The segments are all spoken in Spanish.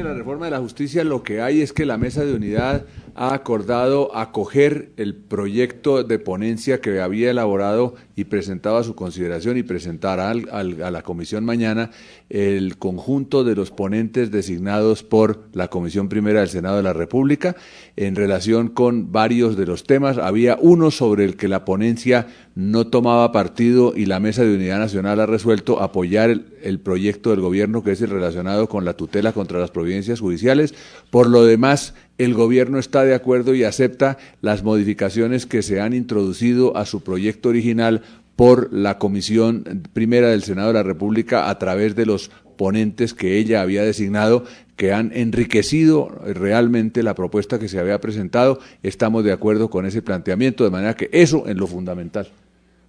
de la reforma de la justicia, lo que hay es que la Mesa de Unidad ha acordado acoger el proyecto de ponencia que había elaborado y presentado a su consideración y presentará a la comisión mañana el conjunto de los ponentes designados por la Comisión Primera del Senado de la República en relación con varios de los temas. Había uno sobre el que la ponencia no tomaba partido y la Mesa de Unidad Nacional ha resuelto apoyar el proyecto del gobierno, que es el relacionado con la tutela contra las providencias judiciales. Por lo demás, el gobierno está de acuerdo y acepta las modificaciones que se han introducido a su proyecto original por la Comisión Primera del Senado de la República a través de los ponentes que ella había designado, que han enriquecido realmente la propuesta que se había presentado. Estamos de acuerdo con ese planteamiento, de manera que eso es lo fundamental.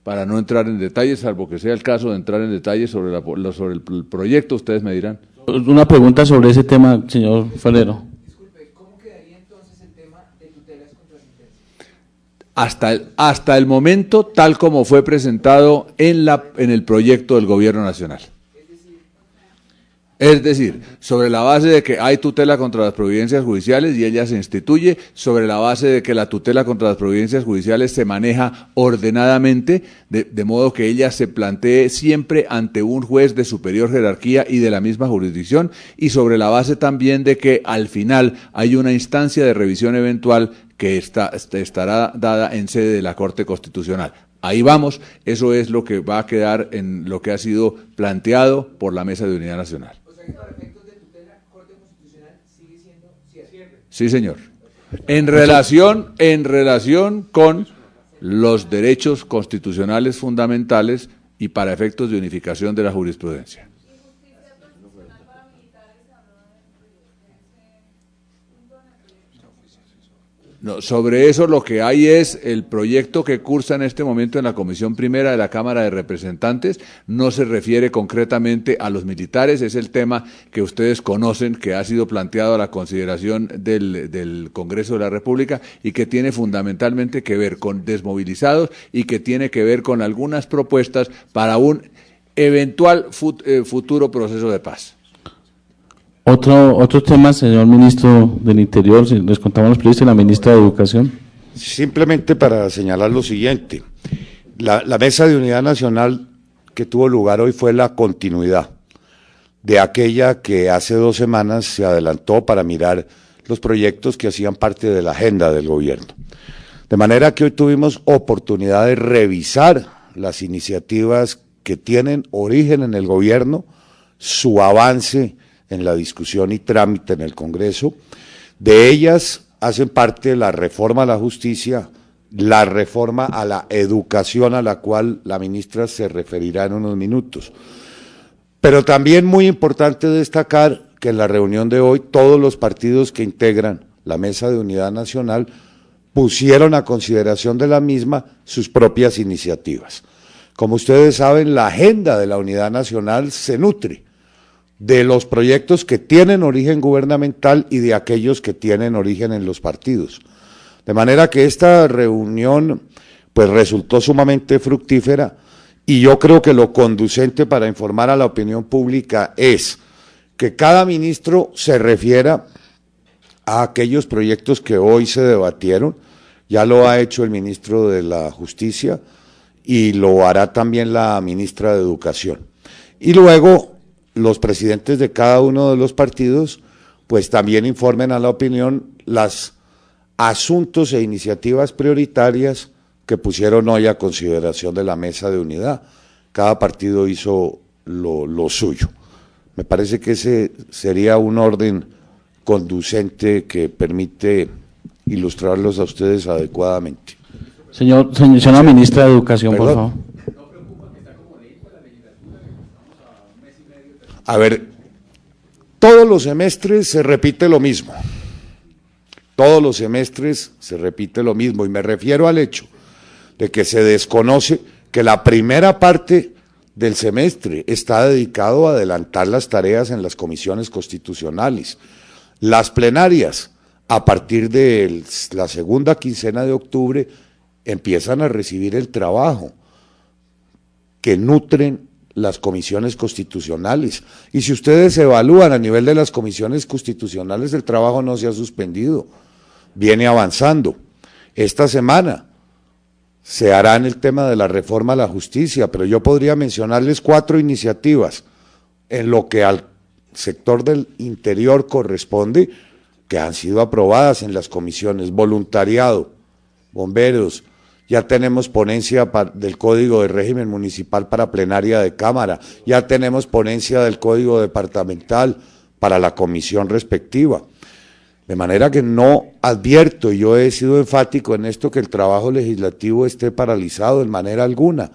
Para no entrar en detalles, salvo que sea el caso de entrar en detalles sobre el proyecto, ustedes me dirán. Una pregunta sobre ese tema, señor Forero. Disculpe, ¿cómo quedaría entonces el tema de tutelas contra sentencia? Hasta el momento, tal como fue presentado en el proyecto del Gobierno Nacional. Es decir, sobre la base de que hay tutela contra las providencias judiciales y ella se instituye, sobre la base de que la tutela contra las providencias judiciales se maneja ordenadamente, de modo que ella se plantee siempre ante un juez de superior jerarquía y de la misma jurisdicción, y sobre la base también de que al final hay una instancia de revisión eventual que estará dada en sede de la Corte Constitucional. Ahí vamos, eso es lo que va a quedar en lo que ha sido planteado por la Mesa de Unidad Nacional. Para efectos de tutela, Corte Constitucional sigue siendo cierre. Sí, señor. En relación con los derechos constitucionales fundamentales y para efectos de unificación de la jurisprudencia. No, sobre eso lo que hay es el proyecto que cursa en este momento en la Comisión Primera de la Cámara de Representantes. No se refiere concretamente a los militares, es el tema que ustedes conocen, que ha sido planteado a la consideración del Congreso de la República y que tiene fundamentalmente que ver con desmovilizados y que tiene que ver con algunas propuestas para un eventual futuro proceso de paz. Otro tema, señor ministro del Interior, si les contamos los periodistas, la ministra de Educación. Simplemente para señalar lo siguiente, la Mesa de Unidad Nacional que tuvo lugar hoy fue la continuidad de aquella que hace 2 semanas se adelantó para mirar los proyectos que hacían parte de la agenda del gobierno. De manera que hoy tuvimos oportunidad de revisar las iniciativas que tienen origen en el gobierno, su avance en la discusión y trámite en el Congreso. De ellas hacen parte la reforma a la justicia, la reforma a la educación, a la cual la ministra se referirá en unos minutos. Pero también muy importante destacar que en la reunión de hoy todos los partidos que integran la Mesa de Unidad Nacional pusieron a consideración de la misma sus propias iniciativas. Como ustedes saben, la agenda de la Unidad Nacional se nutre de los proyectos que tienen origen gubernamental y de aquellos que tienen origen en los partidos. De manera que esta reunión pues resultó sumamente fructífera y yo creo que lo conducente para informar a la opinión pública es que cada ministro se refiera a aquellos proyectos que hoy se debatieron. Ya lo ha hecho el ministro de la Justicia y lo hará también la ministra de Educación. Y luego los presidentes de cada uno de los partidos pues también informen a la opinión los asuntos e iniciativas prioritarias que pusieron hoy a consideración de la Mesa de Unidad. Cada partido hizo lo suyo. Me parece que ese sería un orden conducente que permite ilustrarlos a ustedes adecuadamente. Señora ministra de Educación, por favor. A ver, todos los semestres se repite lo mismo. Todos los semestres se repite lo mismo y me refiero al hecho de que se desconoce que la primera parte del semestre está dedicado a adelantar las tareas en las comisiones constitucionales. Las plenarias, a partir de la segunda quincena de octubre, empiezan a recibir el trabajo que nutren las comisiones constitucionales. Y si ustedes evalúan a nivel de las comisiones constitucionales, el trabajo no se ha suspendido, viene avanzando. Esta semana se hará en el tema de la reforma a la justicia, pero yo podría mencionarles 4 iniciativas en lo que al sector del interior corresponde, que han sido aprobadas en las comisiones: voluntariado, bomberos, ya tenemos ponencia del Código de Régimen Municipal para plenaria de Cámara, ya tenemos ponencia del Código Departamental para la comisión respectiva. De manera que no advierto, y yo he sido enfático en esto, que el trabajo legislativo esté paralizado en manera alguna.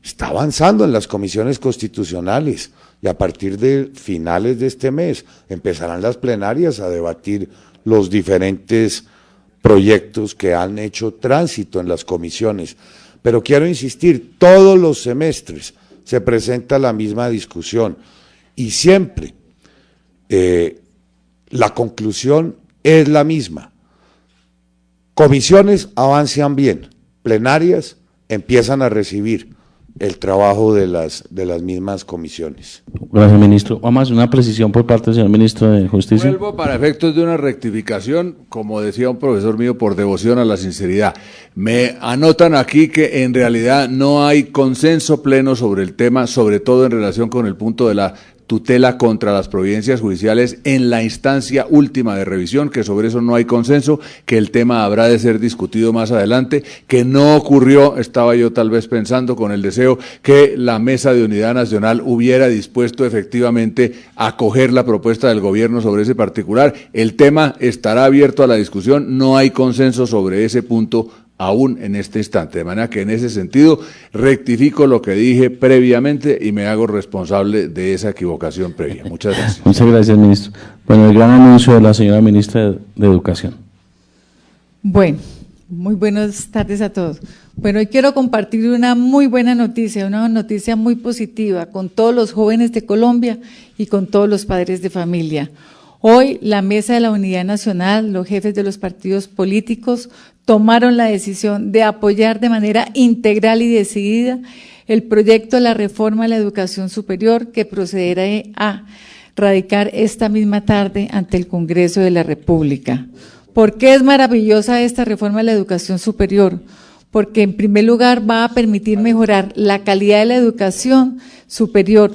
Está avanzando en las comisiones constitucionales y a partir de finales de este mes empezarán las plenarias a debatir los diferentes proyectos que han hecho tránsito en las comisiones. Pero quiero insistir, todos los semestres se presenta la misma discusión y siempre la conclusión es la misma. Comisiones avanzan bien, plenarias empiezan a recibir el trabajo de las mismas comisiones. Gracias, ministro. Vamos a hacer una precisión por parte del señor ministro de Justicia. Vuelvo para efectos de una rectificación, como decía un profesor mío, por devoción a la sinceridad. Me anotan aquí que en realidad no hay consenso pleno sobre el tema, sobre todo en relación con el punto de la tutela contra las providencias judiciales en la instancia última de revisión, que sobre eso no hay consenso, que el tema habrá de ser discutido más adelante, que no ocurrió, estaba yo tal vez pensando con el deseo que la Mesa de Unidad Nacional hubiera dispuesto efectivamente a acoger la propuesta del gobierno sobre ese particular. El tema estará abierto a la discusión, no hay consenso sobre ese punto aún en este instante, de manera que en ese sentido rectifico lo que dije previamente y me hago responsable de esa equivocación previa. Muchas gracias. Muchas gracias, ministro. Bueno, el gran anuncio de la señora ministra de Educación. Bueno, muy buenas tardes a todos. Bueno, hoy quiero compartir una muy buena noticia, una noticia muy positiva con todos los jóvenes de Colombia y con todos los padres de familia. Hoy la Mesa de la Unidad Nacional, los jefes de los partidos políticos tomaron la decisión de apoyar de manera integral y decidida el proyecto de la reforma a la educación superior que procederá a radicar esta misma tarde ante el Congreso de la República. ¿Por qué es maravillosa esta reforma a la educación superior? Porque en primer lugar va a permitir mejorar la calidad de la educación superior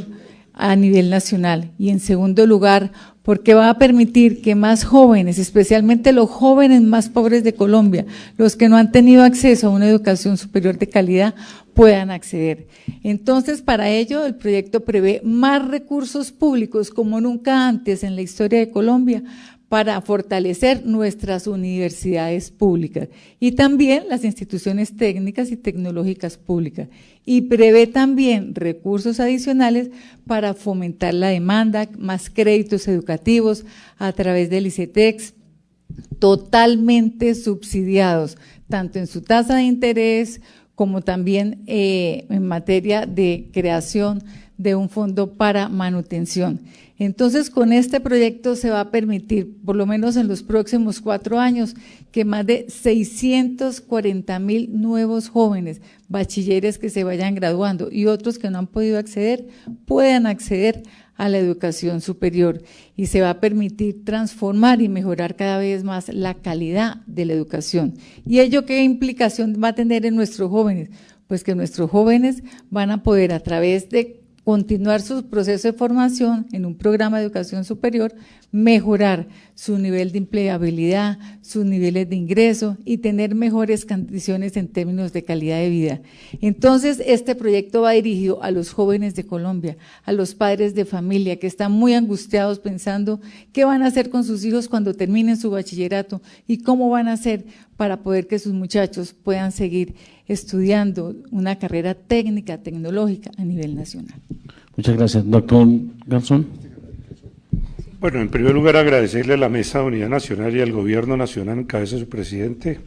a nivel nacional y en segundo lugar porque va a permitir que más jóvenes, especialmente los jóvenes más pobres de Colombia, los que no han tenido acceso a una educación superior de calidad, puedan acceder. Entonces, para ello, el proyecto prevé más recursos públicos como nunca antes en la historia de Colombia para fortalecer nuestras universidades públicas y también las instituciones técnicas y tecnológicas públicas. Y prevé también recursos adicionales para fomentar la demanda, más créditos educativos a través del ICETEX, totalmente subsidiados, tanto en su tasa de interés como también en materia de creación de un fondo para manutención. Entonces, con este proyecto se va a permitir, por lo menos en los próximos 4 años, que más de 640,000 nuevos jóvenes, bachilleres que se vayan graduando y otros que no han podido acceder, puedan acceder a la educación superior y se va a permitir transformar y mejorar cada vez más la calidad de la educación. ¿Y ello qué implicación va a tener en nuestros jóvenes? Pues que nuestros jóvenes van a poder a través de continuar su proceso de formación en un programa de educación superior, mejorar su nivel de empleabilidad, sus niveles de ingreso y tener mejores condiciones en términos de calidad de vida. Entonces, este proyecto va dirigido a los jóvenes de Colombia, a los padres de familia que están muy angustiados pensando qué van a hacer con sus hijos cuando terminen su bachillerato y cómo van a hacer para poder que sus muchachos puedan seguir estudiando una carrera técnica, tecnológica a nivel nacional. Muchas gracias. Doctor Garzón. Bueno, en primer lugar agradecerle a la Mesa de Unidad Nacional y al Gobierno Nacional en cabeza de su presidente,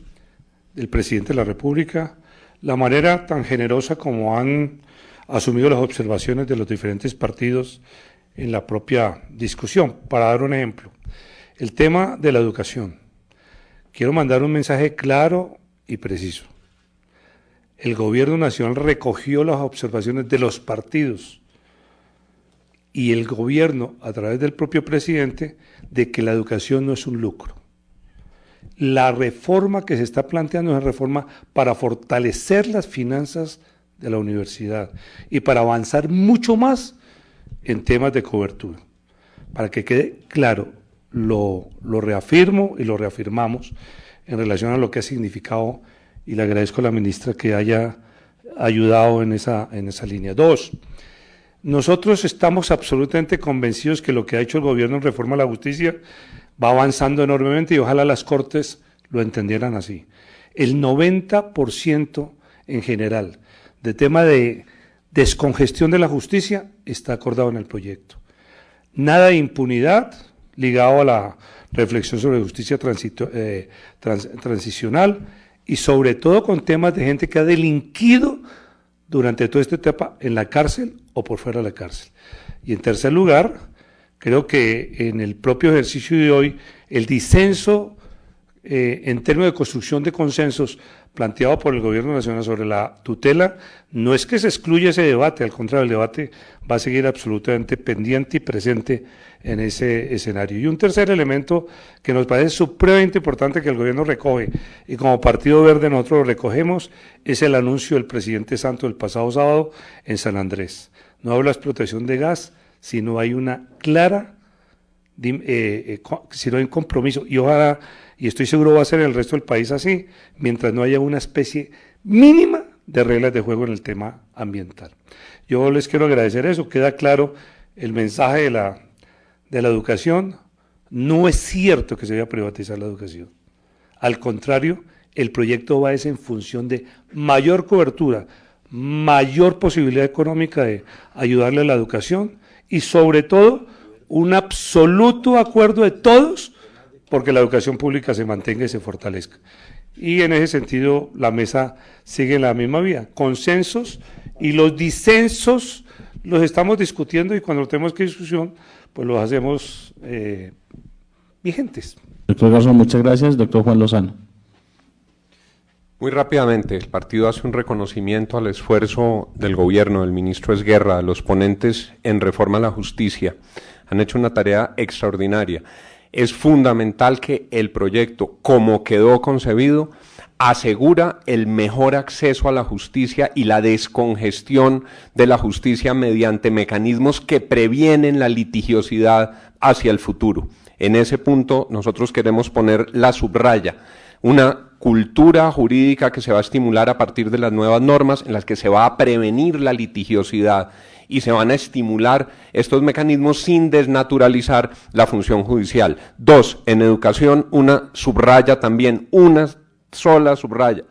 el presidente de la República, la manera tan generosa como han asumido las observaciones de los diferentes partidos en la propia discusión. Para dar un ejemplo, el tema de la educación. Quiero mandar un mensaje claro y preciso. el gobierno nacional recogió las observaciones de los partidos y el gobierno, a través del propio presidente, de que la educación no es un lucro. La reforma que se está planteando es una reforma para fortalecer las finanzas de la universidad y para avanzar mucho más en temas de cobertura. Para que quede claro, lo reafirmo y lo reafirmamos en relación a lo que ha significado, y le agradezco a la ministra que haya ayudado en esa línea. 2, nosotros estamos absolutamente convencidos que lo que ha hecho el gobierno en reforma a la justicia va avanzando enormemente y ojalá las Cortes lo entendieran así. El 90% en general de tema de descongestión de la justicia está acordado en el proyecto. Nada de impunidad ligado a la reflexión sobre justicia transicional y sobre todo con temas de gente que ha delinquido durante toda esta etapa en la cárcel o por fuera de la cárcel. Y en tercer lugar, creo que en el propio ejercicio de hoy, el disenso en términos de construcción de consensos planteado por el Gobierno Nacional sobre la tutela, no es que se excluya ese debate, al contrario, el debate va a seguir absolutamente pendiente y presente en ese escenario. Y un tercer elemento que nos parece supremamente importante que el Gobierno recoge, y como Partido Verde nosotros lo recogemos, es el anuncio del presidente Santos el pasado sábado en San Andrés. No habla de explotación de gas, sino hay una clara, sino hay un compromiso, y ojalá, y estoy seguro va a ser en el resto del país así, mientras no haya una especie mínima de reglas de juego en el tema ambiental. Yo les quiero agradecer eso, queda claro el mensaje de la educación. No es cierto que se vaya a privatizar la educación. Al contrario, el proyecto va en función de mayor cobertura, mayor posibilidad económica de ayudarle a la educación y sobre todo un absoluto acuerdo de todos porque la educación pública se mantenga y se fortalezca. Y en ese sentido la mesa sigue en la misma vía, consensos, y los disensos los estamos discutiendo y cuando tenemos que discusión, pues los hacemos vigentes. Doctor Garzón, muchas gracias. Doctor Juan Lozano. Muy rápidamente, el partido hace un reconocimiento al esfuerzo del gobierno, del ministro Esguerra, de los ponentes en reforma a la justicia. Han hecho una tarea extraordinaria. Es fundamental que el proyecto, como quedó concebido, asegura el mejor acceso a la justicia y la descongestión de la justicia mediante mecanismos que previenen la litigiosidad hacia el futuro. En ese punto nosotros queremos poner la subraya, una cultura jurídica que se va a estimular a partir de las nuevas normas en las que se va a prevenir la litigiosidad y se van a estimular estos mecanismos sin desnaturalizar la función judicial. 2, en educación, una subraya también, una sola subraya.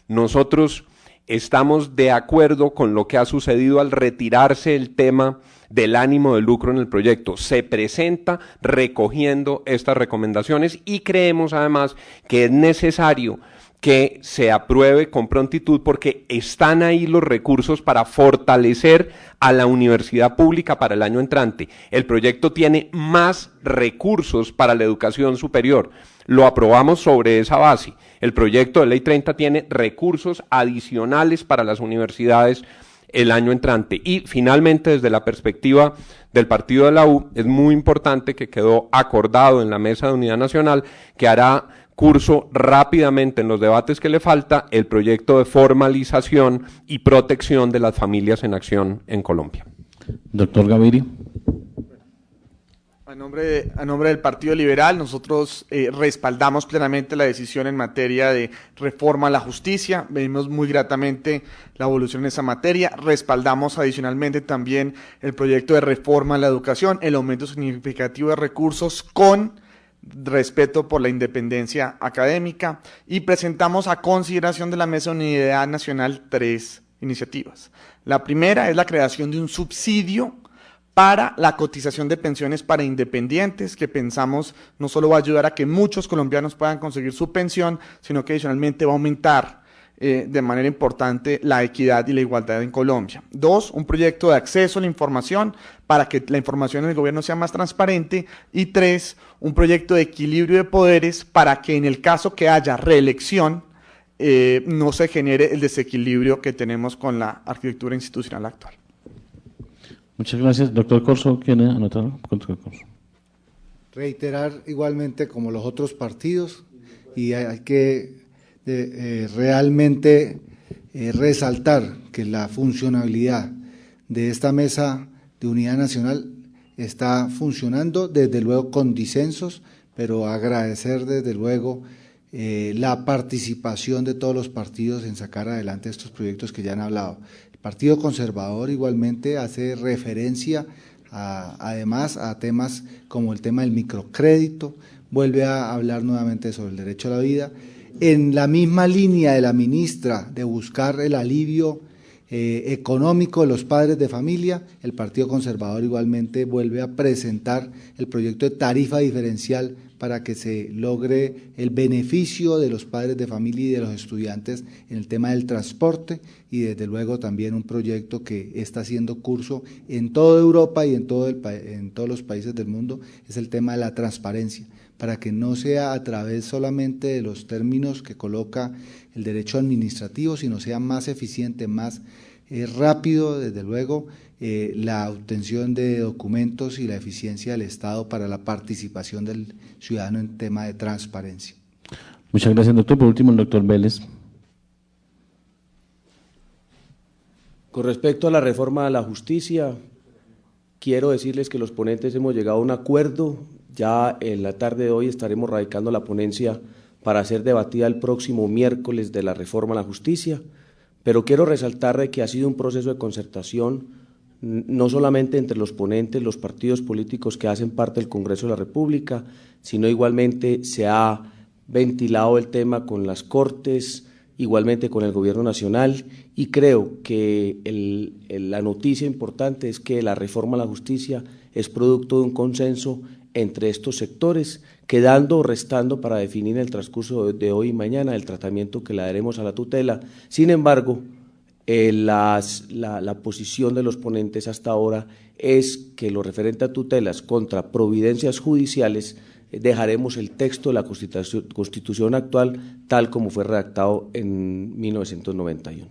Nosotros estamos de acuerdo con lo que ha sucedido al retirarse el tema del ánimo de lucro en el proyecto. Se presenta recogiendo estas recomendaciones y creemos además que es necesario que se apruebe con prontitud porque están ahí los recursos para fortalecer a la universidad pública para el año entrante. El proyecto tiene más recursos para la educación superior. Lo aprobamos sobre esa base. El proyecto de ley 30 tiene recursos adicionales para las universidades el año entrante. Y finalmente, desde la perspectiva del partido de la U, es muy importante que quedó acordado en la Mesa de Unidad Nacional que hará curso rápidamente en los debates que le falta el proyecto de formalización y protección de las familias en acción en Colombia. Doctor Gaviria. A nombre del Partido Liberal, nosotros respaldamos plenamente la decisión en materia de reforma a la justicia, vemos muy gratamente la evolución en esa materia, respaldamos adicionalmente también el proyecto de reforma a la educación, el aumento significativo de recursos con respeto por la independencia académica y presentamos a consideración de la Mesa de Unidad Nacional 3 iniciativas. La primera es la creación de un subsidio para la cotización de pensiones para independientes, que pensamos no solo va a ayudar a que muchos colombianos puedan conseguir su pensión, sino que adicionalmente va a aumentar de manera importante la equidad y la igualdad en Colombia. 2, un proyecto de acceso a la información para que la información en el gobierno sea más transparente. Y 3, un proyecto de equilibrio de poderes para que en el caso que haya reelección, no se genere el desequilibrio que tenemos con la arquitectura institucional actual. Muchas gracias. Doctor Corso, ¿quiere anotar? Doctor Corso. Reiterar igualmente como los otros partidos, y hay que realmente resaltar que la funcionabilidad de esta mesa de unidad nacional está funcionando, desde luego con disensos, pero agradecer desde luego la participación de todos los partidos en sacar adelante estos proyectos que ya han hablado. El Partido Conservador igualmente hace referencia además a temas como el tema del microcrédito, vuelve a hablar nuevamente sobre el derecho a la vida, en la misma línea de la ministra de buscar el alivio económico de los padres de familia. El Partido Conservador igualmente vuelve a presentar el proyecto de tarifa diferencial para que se logre el beneficio de los padres de familia y de los estudiantes en el tema del transporte, y desde luego también un proyecto que está haciendo curso en toda Europa y en todos los países del mundo, es el tema de la transparencia, para que no sea a través solamente de los términos que coloca el derecho administrativo, sino sea más eficiente, más rápido, desde luego, la obtención de documentos y la eficiencia del Estado para la participación del ciudadano en tema de transparencia. Muchas gracias, doctor. Por último, el doctor Vélez. Con respecto a la reforma de la justicia, quiero decirles que los ponentes hemos llegado a un acuerdo. Ya en la tarde de hoy estaremos radicando la ponencia para ser debatida el próximo miércoles de la reforma a la justicia, pero quiero resaltar de que ha sido un proceso de concertación no solamente entre los ponentes, los partidos políticos que hacen parte del Congreso de la República, sino igualmente se ha ventilado el tema con las Cortes, igualmente con el Gobierno Nacional, y creo que la noticia importante es que la reforma a la justicia es producto de un consenso entre estos sectores, quedando o restando para definir en el transcurso de hoy y mañana el tratamiento que le daremos a la tutela. Sin embargo, la posición de los ponentes hasta ahora es que lo referente a tutelas contra providencias judiciales dejaremos el texto de la Constitución actual tal como fue redactado en 1991.